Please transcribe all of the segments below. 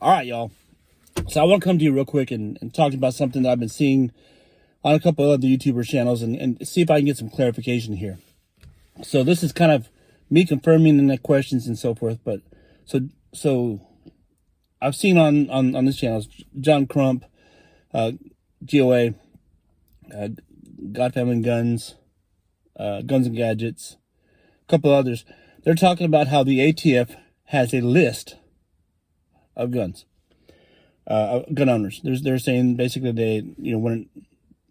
All right, y'all. So I want to come to you real quick and talk about something that I've been seeing on a couple of other YouTuber channels and see if I can get some clarification here. So this is kind of me confirming the questions and so forth. But so I've seen on this channel, John Crump, GOA, God, Family, and Guns, Guns and Gadgets, a couple others. They're talking about how the ATF has a list of guns, gun owners. They're saying basically when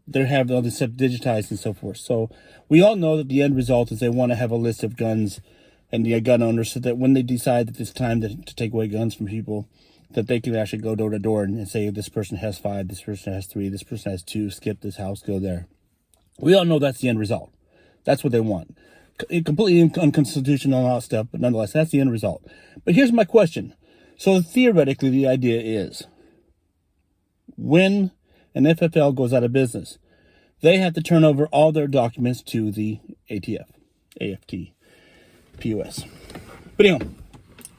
they have all this stuff digitized and so forth. So we all know that the end result is they want to have a list of guns and the gun owners, so that when they decide that it's time to take away guns from people, that they can actually go door to door and say, this person has 5, this person has 3, this person has 2, skip this house, go there. We all know that's the end result. That's what they want. Completely unconstitutional and all that stuff, but nonetheless, that's the end result. But here's my question. So theoretically, the idea is, when an FFL goes out of business, they have to turn over all their documents to the ATF, AFT, POS. But anyway,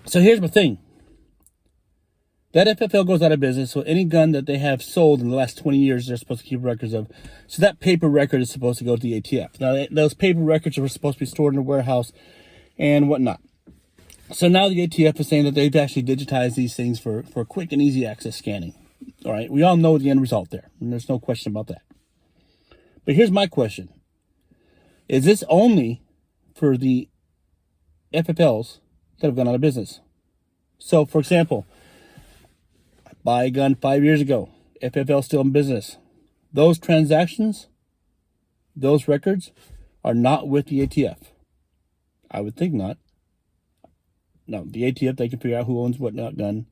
so here's my thing. That FFL goes out of business, so any gun that they have sold in the last 20 years, they're supposed to keep records of. So that paper record is supposed to go to the ATF. Now, those paper records are supposed to be stored in a warehouse and whatnot. So now the ATF is saying that they've actually digitized these things for quick and easy access scanning. All right, we all know the end result there, and there's no question about that. But here's my question. Is this only for the FFLs that have gone out of business? So, for example, I buy a gun 5 years ago, FFL still in business. Those transactions, those records are not with the ATF. I would think not. No, the ATF, they can figure out who owns what gun.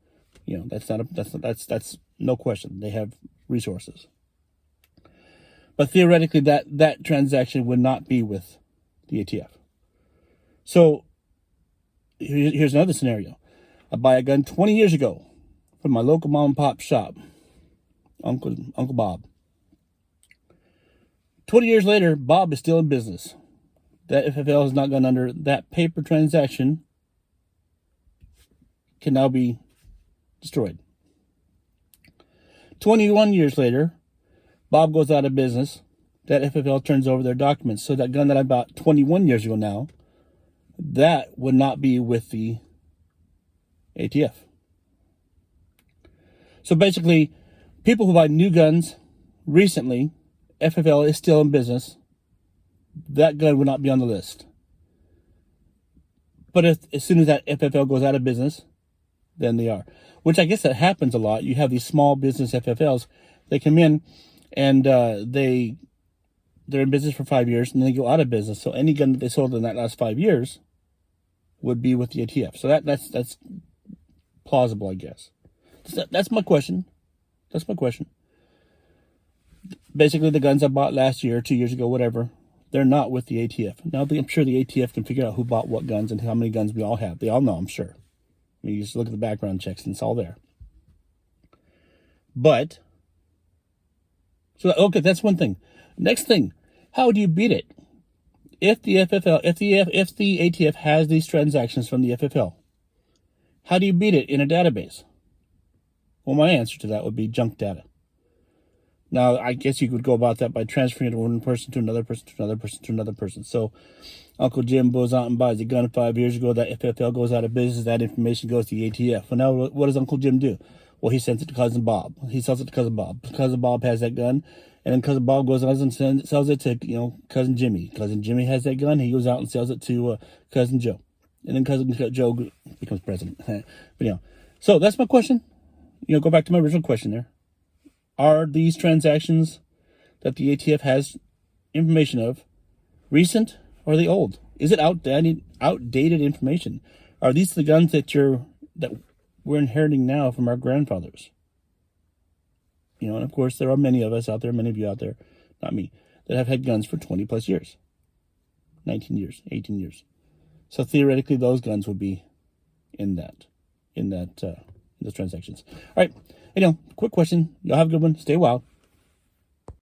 That's no question. They have resources. But theoretically, that transaction would not be with the ATF. So here's another scenario. I buy a gun 20 years ago from my local mom and pop shop, Uncle Bob. 20 years later, Bob is still in business. That FFL has not gone under. That paper transaction can now be destroyed. 21 years later, Bob goes out of business. That FFL turns over their documents. So that gun that I bought 21 years ago now, that would not be with the ATF. So basically, people who buy new guns recently, FFL is still in business, that gun would not be on the list. But as soon as that FFL goes out of business, then they are. Which I guess that happens a lot. You have these small business FFLs. They come in and they're in business for 5 years and then they go out of business. So any gun that they sold in that last 5 years would be with the ATF. So that's plausible, I guess. That's my question. That's my question. Basically, the guns I bought last year, 2 years ago, whatever, they're not with the ATF. Now, I'm sure the ATF can figure out who bought what guns and how many guns we all have. They all know, I'm sure. You just look at the background checks and it's all there. But, so, okay, that's one thing. Next thing, how do you beat it? If the ATF has these transactions from the FFL, how do you beat it in a database? Well, my answer to that would be junk data. Now, I guess you could go about that by transferring it from one person to another person to another person to another person. So Uncle Jim goes out and buys a gun 5 years ago. That FFL goes out of business. That information goes to the ATF. Well, now what does Uncle Jim do? Well, he sends it to Cousin Bob. He sells it to Cousin Bob. Cousin Bob has that gun. And then Cousin Bob goes out and sells it to, Cousin Jimmy. Cousin Jimmy has that gun. He goes out and sells it to Cousin Joe. And then Cousin Joe becomes president. But, so that's my question. Go back to my original question there. Are these transactions that the ATF has information of recent or are they old? Is it outdated information? Are these the guns that we're inheriting now from our grandfathers? And of course there are many of us out there, many of you out there, not me, that have had guns for 20 plus years, 19 years, 18 years. So theoretically those guns would be in those transactions. All right. Quick question. Y'all have a good one. Stay wild.